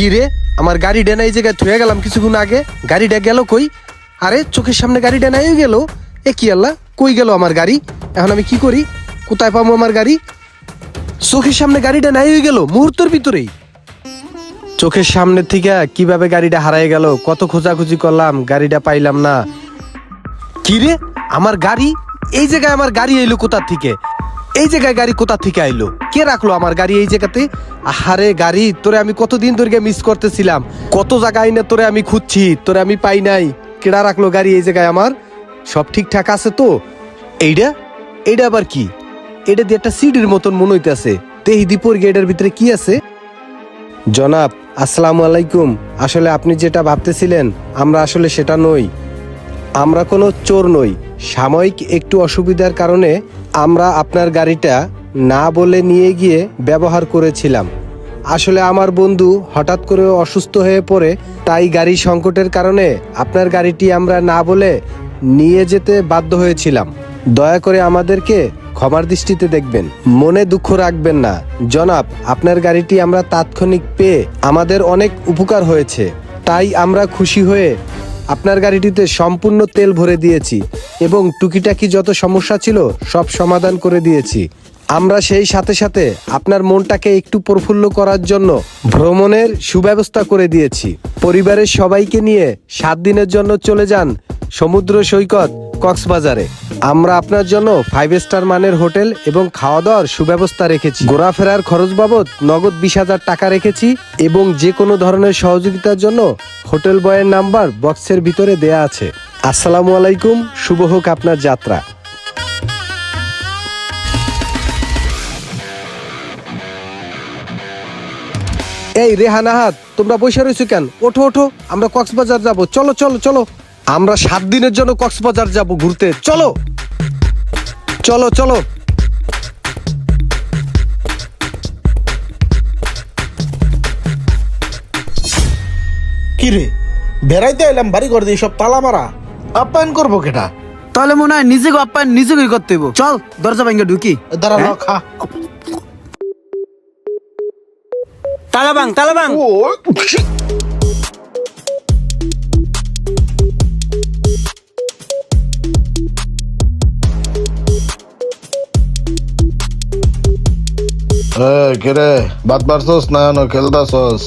কি রে, আমার গাড়িটা না এই জায়গায় থুয়ে গেলাম কিছুক্ষণ আগে, গাড়িটা গেল কই? আরে চোখের সামনে গাড়িটা নাই গেল, এ কি আল্লাহ, কই গেল আমার গাড়ি? এখন আমি কি করি, কোথায় পাবো আমার গাড়ি? চোখের সামনে গাড়িটা নাই হয়ে গেল মুহূর্তের ভিতরেই। চোখের সামনে থেকে কিভাবে গাড়িটা হারাই গেল, কত খোঁজাখুঁজি করলাম, গাড়িটা পাইলাম না। কি রে, আমার গাড়ি এই জায়গায়, আমার গাড়ি এলো কোথা থেকে? এই জায়গায় গাড়ি কোথা থেকে আইলো? কে রাখলো আমার গাড়ি এই জায়গাতে? আহারে গাড়ি, তোরে আমি কতদিন ধরে মিস করতেছিলাম, কত জায়গায় না তোরে আমি খুঁজছি, তোরে আমি পাই নাই। কেডা রাখলো গাড়ি এই জায়গায় আমার? সব ঠিকঠাক আছে তো? এইটা এইটা আবার কি? এটা দিয়ে একটা সিডির মতন মনে হইতেছে। তেহি দীপর গেটের ভিতরে কি আছে? জনাব, আসসালামু আলাইকুম। আসলে আপনি যেটা ভাবতেছিলেন, আমরা আসলে সেটা নই। আমরা কোনো চোর নই। সাময়িক একটু অসুবিধার কারণে আমরা আপনার গাড়িটা না বলে নিয়ে গিয়ে ব্যবহার করেছিলাম। আসলে আমার বন্ধু হঠাৎ করে অসুস্থ হয়ে পড়ে, তাই গাড়ি সংকটের কারণে আপনার গাড়িটি আমরা না বলে নিয়ে যেতে বাধ্য হয়েছিলাম। দয়া করে আমাদেরকে ক্ষমার দৃষ্টিতে দেখবেন, মনে দুঃখ রাখবেন না। জনাব, আপনার গাড়িটি আমরা তাৎক্ষণিক পেয়ে আমাদের অনেক উপকার হয়েছে, তাই আমরা খুশি হয়ে আপনার গাড়িটিতে সম্পূর্ণ তেল ভরে দিয়েছি এবং টুকিটাকি যত সমস্যা ছিল সব সমাধান করে দিয়েছি। আমরা সেই সাথে সাথে আপনার মনটাকে একটু প্রফুল্ল করার জন্য ভ্রমণের সুব্যবস্থা করে দিয়েছি। পরিবারের সবাইকে নিয়ে 7 দিনের জন্য চলে যান সমুদ্র সৈকত কক্সবাজারে। আমরা আপনার জন্য 5 স্টার মানের হোটেল এবং খাওয়া দাওয়ার সুব্যবস্থা রেখেছি। ঘোরাফেরার খরচ বাবদ নগদ 20,000 টাকা রেখেছি এবং যে কোনো ধরনের সহযোগিতার জন্য হোটেল বয়ের নাম্বার বক্সের ভিতরে দেয়া আছে। আসসালামু আলাইকুম, শুভ হোক আপনার যাত্রা। এই রেহান, আহাদ, তোমরা বসে রয়েছো কেন? ওঠো ওঠো, আমরা কক্সবাজার যাব। চলো চলো চলো, আমরা 7 দিনের জন্য কক্সবাজার যাব ঘুরতে। চলো চলো চলো। কি রে, বেড়াইতে এলাম, বাড়ি ঘর দিয়ে সব তালা মারা, আপ্যায়ন করবো কেটা? তাহলে মনে হয় নিজেকে আপ্যায়ন নিজেকেই করতে হইব। চল দরজা ভেঙে ঢুকি। দাঁড়া খা। তালাবাং তালাবাং। কে রে, বাদ পারছস না খেলতাছস?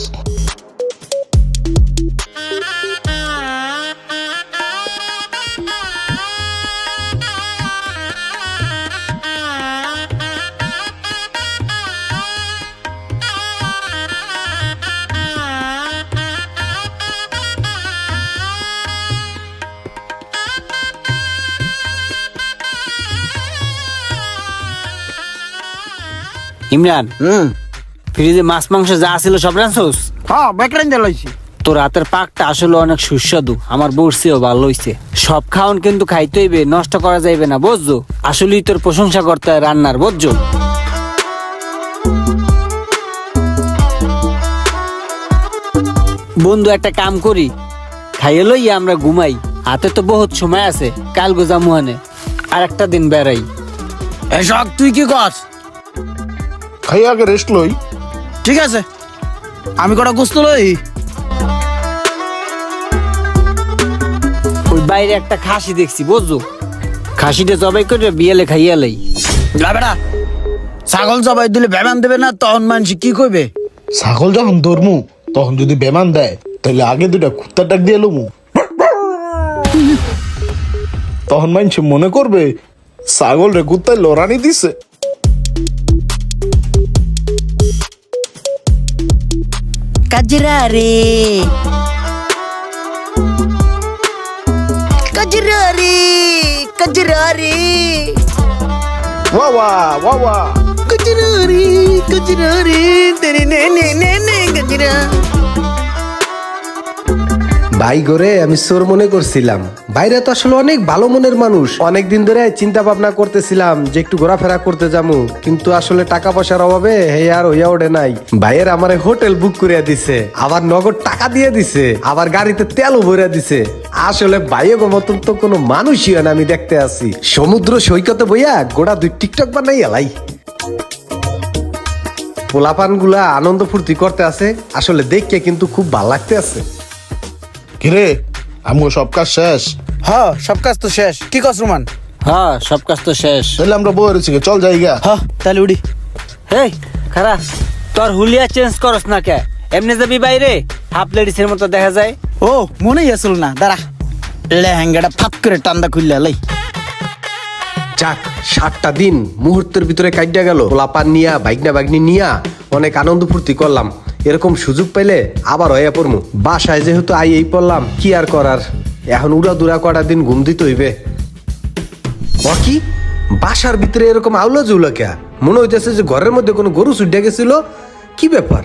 ইমরান, ফ্রিজে মাছ মাংস যা ছিল সব রাঁধছস? হ্যাঁ, বেকরাইন দিলাইছি। তোর হাতের পাকটা আসলে অনেক সুস্বাদু, আমার বর্ষিও ভালো হইছে। সব খাওন কিন্তু খাইতে হইবে, নষ্ট করা যাইবে না, বুঝছো? আসলেই তোর প্রশংসা করতে হয় রান্নার, বুঝছো? বন্ধু, একটা কাম করি, খাইয়ে লই আমরা ঘুমাই। হাতে তো বহুত সময় আছে, কাল গোজা মুহানে আর একটা দিন বেড়াই। এসব তুই কি কস? খাই আগে রেস্ট লই। ঠিক আছে, আমি কটা গোস্ত লই। ওই বাইরে একটা খাসি দেখছি, বুঝছো? খাসিটা জবাই করে বিয়েলে খাইয়া লাই। যা বেটা, ছাগল জবাই দিলে বেমান দেবে না, তখন মানুষ কি কইবে? ছাগল যখন ধরমু তখন যদি বেমান দেয়, তাহলে আগে দুটা কুত্তার ডাক দিয়ে এলুমু। তখন মানুষ মনে করবে ছাগল রে কুত্তায় লড়ানি দিছে। কাজরা রে, কাজরা রে, কাজরা রে, ওয়া ওয়া ওয়া, কাজরা রে, কাজরা রে, তেরে নে নে নে নে কাজরা। ভাই গোরে, আমি চোর মনে করছিলাম। ভাইরা তো আসলে অনেক ভালো মনের মানুষ। অনেক দিন ধরে চিন্তা ভাবনা করতেছিলাম যে একটু ঘোরাফেরা করতে যাবো, কিন্তু আসলে টাকা পয়সার অভাবে হে আর হইয়া ওঠে নাই। ভাইয়ের আমারে হোটেল বুক করিয়া দিছে, আবার নগদ টাকা দিয়ে দিছে, আবার গাড়িতে তেলও ভরিয়া দিছে। আসলে ভাইয়ের মতন তো কোনো মানুষই হয় না আমি দেখতে আছি। সমুদ্র সৈকতে বইয়া গোড়া 2 টিকটক বানাই এলাই। পোলাপান গুলা আনন্দ ফুর্তি করতে আছে, আসলে দেখকে কিন্তু খুব ভালো লাগতে আছে। কিরে আমগো সব কাজ শেষ? হ্যাঁ সব কাজ তো শেষ, কি কস রুমান? হ্যাঁ সব কাজ তো শেষ। তাহলে আমরা বই রয়েছি, চল যাই গা। হ্যাঁ তাহলে উড়ি। হেই খারা, তোর হুলিয়া চেঞ্জ করস না কে? এমনি যাবি বাইরে, হাফ লেডিসের মতো দেখা যায়। ও মনেই আসল না, দাঁড়া লেহেঙ্গাটা ফাত করে টান্দা খুললে লাই। যাক, 7টা দিন মুহূর্তের ভিতরে কাটিয়া গেল। পোলাপান নিয়া বাইগনা বাগনি নিয়া অনেক আনন্দ ফুর্তি করলাম। এরকম সুযোগ পেলে আবার হইয়া পড়মু। বাসায় যেহেতু এই পড়লাম, কি আর করার, এখন উড়া দুরা কটা দিন ঘুম দিতে হইবে। কি বাসার ভিতরে এরকম আউলা জুলা কে? মনে হইতেছে যে ঘরের মধ্যে কোনো গরু চুড্ডা গেছিল। কি ব্যাপার?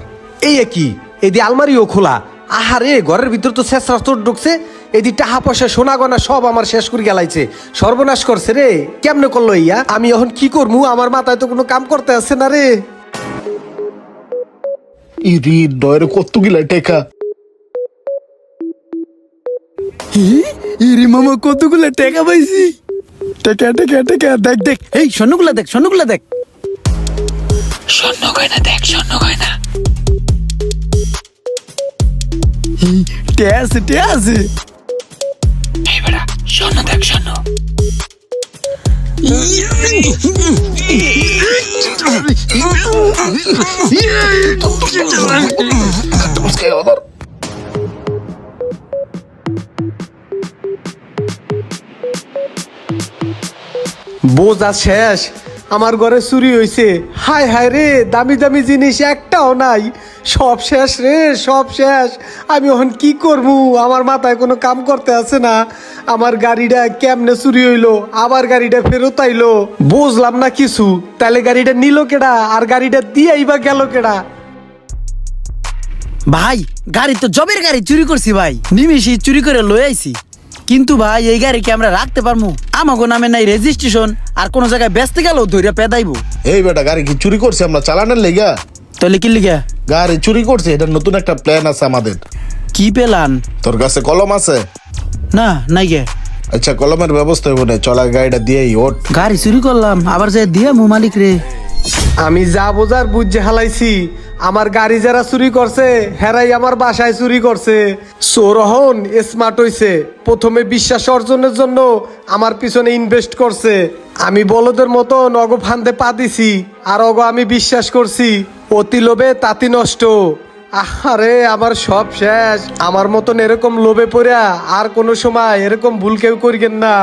এই কি এদি আলমারিও খোলা? আহারে, ঘরের ভিতর তো শেষ রাস্তা ঢুকছে। এদি টাকা পয়সা সোনা গয়না সব আমার শেষ করে গেলাইছে, সর্বনাশ করছে রে। কেমনে করলো ইয়া? আমি এখন কি করবো? আমার মাথায় তো কোনো কাম করতে আসছে না রে। ইরি ডয়ের কত গিলা টেকা। ইরি মামা কতগুলো টাকা পাইছি। টাকা টাকা টাকা, দেখ দেখ, এই স্বর্ণগুলা দেখ, স্বর্ণগুলা দেখ। স্বর্ণ গয়না দেখ, স্বর্ণ গয়না। টে আছে টে আছে। এই বেটা, স্বর্ণ দেখ, স্বর্ণ। বোঝা শেষ, আমার ঘরে চুরি হয়েছে। হায় হায় রে, দামি দামি জিনিস একটাও নাই, সব শেষ রে, সব শেষ। আমি এখন কি করবো? আমার মাথায় কোনো কাম করতে আছে না। আমার গাড়িটা কেমনে চুরি হইলো, আবার গাড়িটা ফেরত আইলো, বুঝলাম না কিছু। তাহলে গাড়িটা নিল কেডা, আর গাড়িটা দিয়েই বা গেল কেডা? ভাই গাড়ি তো জবের গাড়ি চুরি করছি ভাই, নিমিষে চুরি করে লই আইছি। কিন্তু ভাই এই গাড়ি কি আমরা রাখতে পারবো? আমাগো নামে নাই রেজিস্ট্রেশন, আর কোন জায়গায় বেচতে গেলেও ধৈর্য পেদাইবো। এই বেটা, গাড়ি কি চুরি করছে আমরা চালানোর লেগা? তাহলে কি লিগা? গাড়ি চুরি করছে, এটা নতুন একটা প্ল্যান আছে আমাদের। কি পেলান? তোর কাছে কলম আছে? না নাই গে। আচ্ছা, কলমের ব্যবস্থা হইব না, চলা গাড়িটা দিয়েই ওঠ। গাড়ি চুরি করলাম, আবার যে দিয়া মু মালিক রে। আমি যা বোঝার বুঝে হালাইছি। আমার গাড়ি যারা চুরি করছে, হেরাই আমার বাসায় চুরি করছে। সৌরহন স্মার্ট হইছে, প্রথমে বিশ্বাস অর্জনের জন্য আমার পিছনে ইনভেস্ট করছে। আমি বলদের মতো নগ ফান্দে পা দিছি, আর অগ আমি বিশ্বাস করছি। অতি লোভে তাতি নষ্ট। আরে আমার সব শেষ। আমার মতন এরকম লোভে পড়া আর কোনো সময় এরকম ভুল কেউ করিবেন না।